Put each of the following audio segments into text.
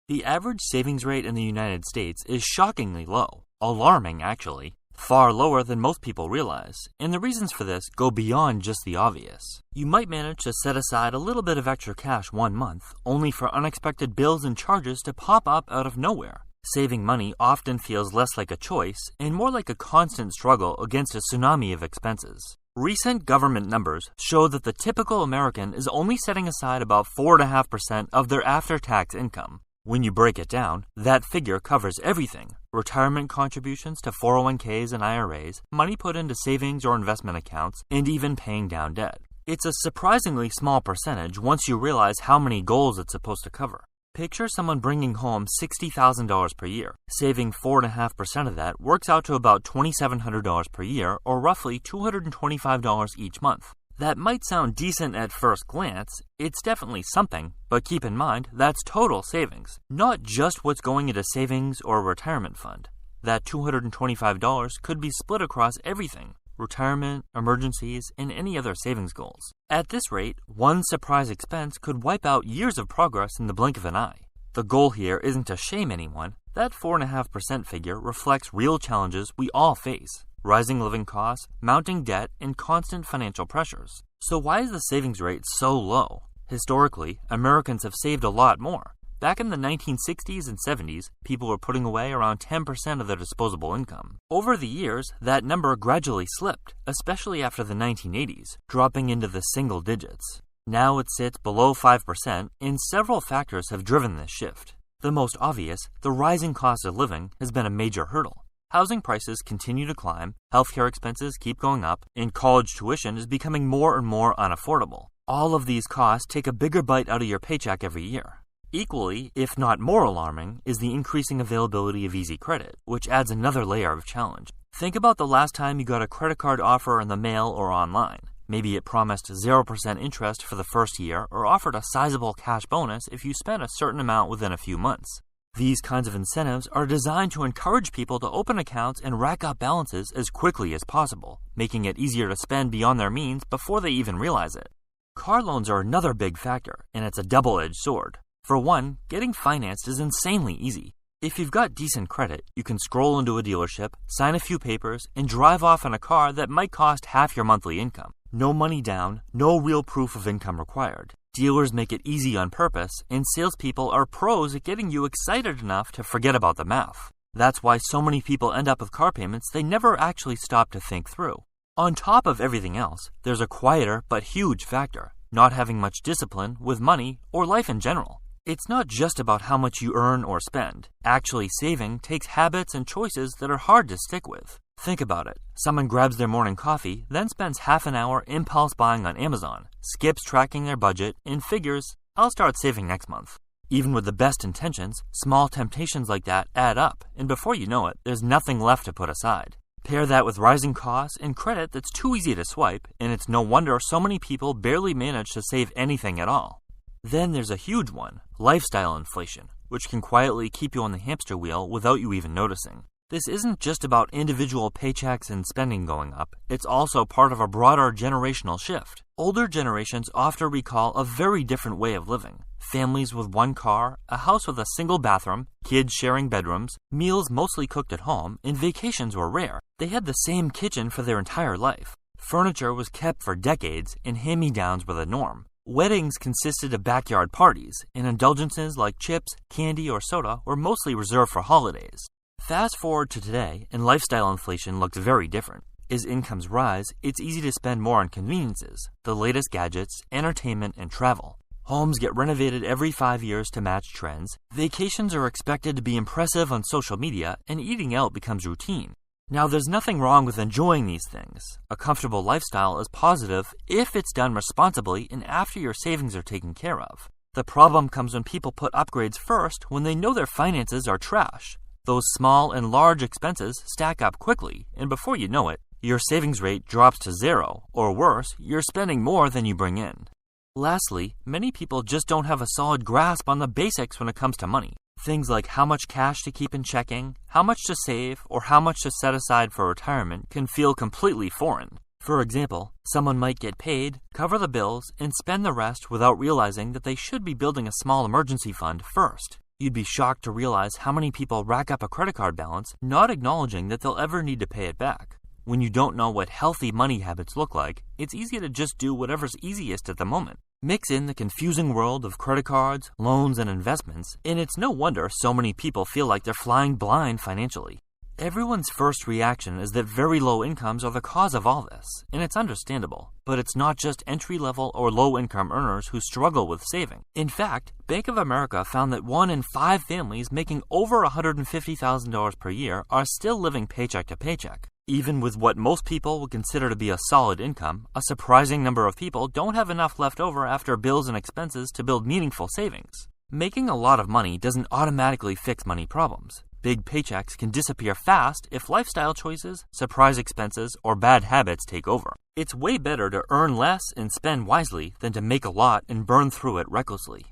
The average savings rate in the United States is shockingly low, alarming actually, far lower than most people realize, and the reasons for this go beyond just the obvious. You might manage to set aside a little bit of extra cash one month, only for unexpected bills and charges to pop up out of nowhere. Saving money often feels less like a choice and more like a constant struggle against a tsunami of expenses. Recent government numbers show that the typical American is only setting aside about 4.5% of their after-tax income. When you break it down, that figure covers everything: retirement contributions to 401ks and IRAs, money put into savings or investment accounts, and even paying down debt. It's a surprisingly small percentage once you realize how many goals it's supposed to cover. Picture someone bringing home $60,000 per year. Saving 4.5% of that works out to about $2,700 per year, or roughly $225 each month. That might sound decent at first glance, it's definitely something, but keep in mind that's total savings, not just what's going into savings or a retirement fund. That $225 could be split across everything: retirement, emergencies, and any other savings goals. At this rate, one surprise expense could wipe out years of progress in the blink of an eye. The goal here isn't to shame anyone. That 4.5% figure reflects real challenges we all face: rising living costs, mounting debt, and constant financial pressures. So why is the savings rate so low? Historically, Americans have saved a lot more. Back in the 1960s and 70s, people were putting away around 10% of their disposable income. Over the years, that number gradually slipped, especially after the 1980s, dropping into the single digits. Now it sits below 5%, and several factors have driven this shift. The most obvious, the rising cost of living, has been a major hurdle. Housing prices continue to climb, healthcare expenses keep going up, and college tuition is becoming more and more unaffordable. All of these costs take a bigger bite out of your paycheck every year. Equally, if not more alarming, is the increasing availability of easy credit, which adds another layer of challenge. Think about the last time you got a credit card offer in the mail or online. Maybe it promised 0% interest for the first year or offered a sizable cash bonus if you spent a certain amount within a few months. These kinds of incentives are designed to encourage people to open accounts and rack up balances as quickly as possible, making it easier to spend beyond their means before they even realize it. Car loans are another big factor, and it's a double-edged sword. For one, getting financed is insanely easy. If you've got decent credit, you can scroll into a dealership, sign a few papers, and drive off in a car that might cost half your monthly income. No money down, no real proof of income required. Dealers make it easy on purpose, and salespeople are pros at getting you excited enough to forget about the math. That's why so many people end up with car payments they never actually stop to think through. On top of everything else, there's a quieter but huge factor: not having much discipline with money or life in general. It's not just about how much you earn or spend. Actually saving takes habits and choices that are hard to stick with. Think about it. Someone grabs their morning coffee, then spends half an hour impulse buying on Amazon, skips tracking their budget, and figures, "I'll start saving next month." Even with the best intentions, small temptations like that add up, and before you know it, there's nothing left to put aside. Pair that with rising costs and credit that's too easy to swipe, and it's no wonder so many people barely manage to save anything at all. Then there's a huge one: lifestyle inflation, which can quietly keep you on the hamster wheel without you even noticing. This isn't just about individual paychecks and spending going up, it's also part of a broader generational shift. Older generations often recall a very different way of living. Families with one car, a house with a single bathroom, kids sharing bedrooms, meals mostly cooked at home, and vacations were rare. They had the same kitchen for their entire life. Furniture was kept for decades, and hand-me-downs were the norm. Weddings consisted of backyard parties, and indulgences like chips, candy, or soda were mostly reserved for holidays. Fast forward to today, and lifestyle inflation looks very different. As incomes rise, it's easy to spend more on conveniences, the latest gadgets, entertainment, and travel. Homes get renovated every 5 years to match trends, vacations are expected to be impressive on social media, and eating out becomes routine. Now, there's nothing wrong with enjoying these things. A comfortable lifestyle is positive if it's done responsibly and after your savings are taken care of. The problem comes when people put upgrades first when they know their finances are trash. Those small and large expenses stack up quickly, and before you know it, your savings rate drops to zero, or worse, you're spending more than you bring in. Lastly, many people just don't have a solid grasp on the basics when it comes to money. Things like how much cash to keep in checking, how much to save, or how much to set aside for retirement can feel completely foreign. For example, someone might get paid, cover the bills, and spend the rest without realizing that they should be building a small emergency fund first. You'd be shocked to realize how many people rack up a credit card balance not acknowledging that they'll ever need to pay it back. When you don't know what healthy money habits look like, it's easy to just do whatever's easiest at the moment. Mix in the confusing world of credit cards, loans, and investments, and it's no wonder so many people feel like they're flying blind financially. Everyone's first reaction is that very low incomes are the cause of all this, and it's understandable. But it's not just entry-level or low-income earners who struggle with saving. In fact, Bank of America found that 1 in 5 families making over $150,000 per year are still living paycheck to paycheck. Even with what most people would consider to be a solid income, a surprising number of people don't have enough left over after bills and expenses to build meaningful savings. Making a lot of money doesn't automatically fix money problems. Big paychecks can disappear fast if lifestyle choices, surprise expenses, or bad habits take over. It's way better to earn less and spend wisely than to make a lot and burn through it recklessly.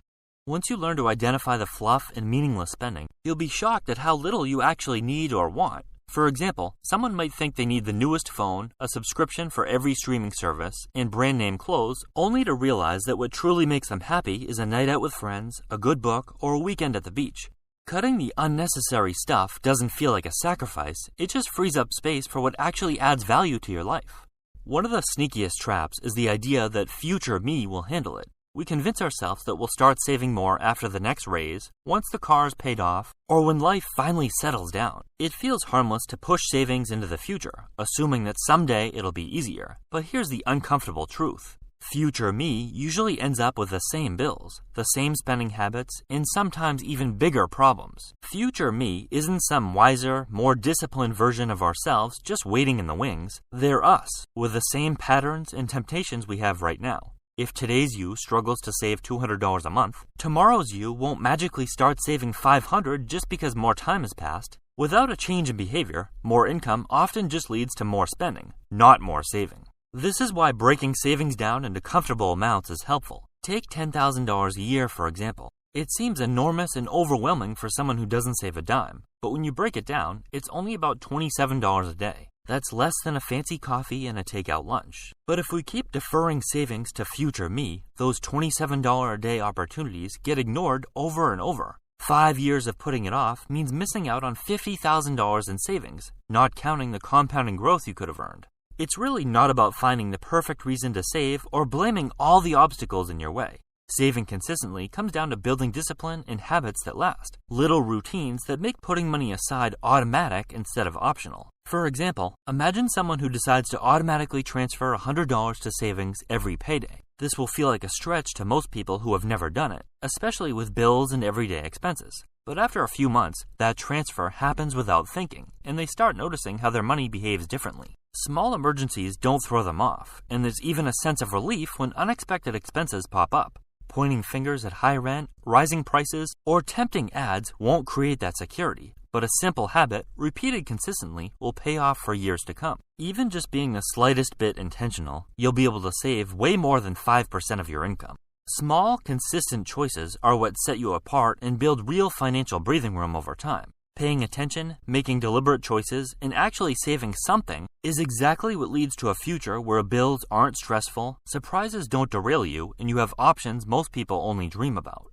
Once you learn to identify the fluff and meaningless spending, you'll be shocked at how little you actually need or want. For example, someone might think they need the newest phone, a subscription for every streaming service, and brand name clothes, only to realize that what truly makes them happy is a night out with friends, a good book, or a weekend at the beach. Cutting the unnecessary stuff doesn't feel like a sacrifice, it just frees up space for what actually adds value to your life. One of the sneakiest traps is the idea that future me will handle it. We convince ourselves that we'll start saving more after the next raise, once the car is paid off, or when life finally settles down. It feels harmless to push savings into the future, assuming that someday it'll be easier. But here's the uncomfortable truth. Future me usually ends up with the same bills, the same spending habits, and sometimes even bigger problems. Future me isn't some wiser, more disciplined version of ourselves just waiting in the wings. They're us, with the same patterns and temptations we have right now. If today's you struggles to save $200 a month, tomorrow's you won't magically start saving $500 just because more time has passed. Without a change in behavior, more income often just leads to more spending, not more saving. This is why breaking savings down into comfortable amounts is helpful. Take $10,000 a year, for example. It seems enormous and overwhelming for someone who doesn't save a dime, but when you break it down, it's only about $27 a day. That's less than a fancy coffee and a takeout lunch. But if we keep deferring savings to future me, those $27 a day opportunities get ignored over and over. 5 years of putting it off means missing out on $50,000 in savings, not counting the compounding growth you could have earned. It's really not about finding the perfect reason to save or blaming all the obstacles in your way. Saving consistently comes down to building discipline and habits that last, little routines that make putting money aside automatic instead of optional. For example, imagine someone who decides to automatically transfer $100 to savings every payday. This will feel like a stretch to most people who have never done it, especially with bills and everyday expenses. But after a few months, that transfer happens without thinking, and they start noticing how their money behaves differently. Small emergencies don't throw them off, and there's even a sense of relief when unexpected expenses pop up. Pointing fingers at high rent, rising prices, or tempting ads won't create that security, but a simple habit, repeated consistently, will pay off for years to come. Even just being the slightest bit intentional, you'll be able to save way more than 5% of your income. Small, consistent choices are what set you apart and build real financial breathing room over time. Paying attention, making deliberate choices, and actually saving something is exactly what leads to a future where bills aren't stressful, surprises don't derail you, and you have options most people only dream about.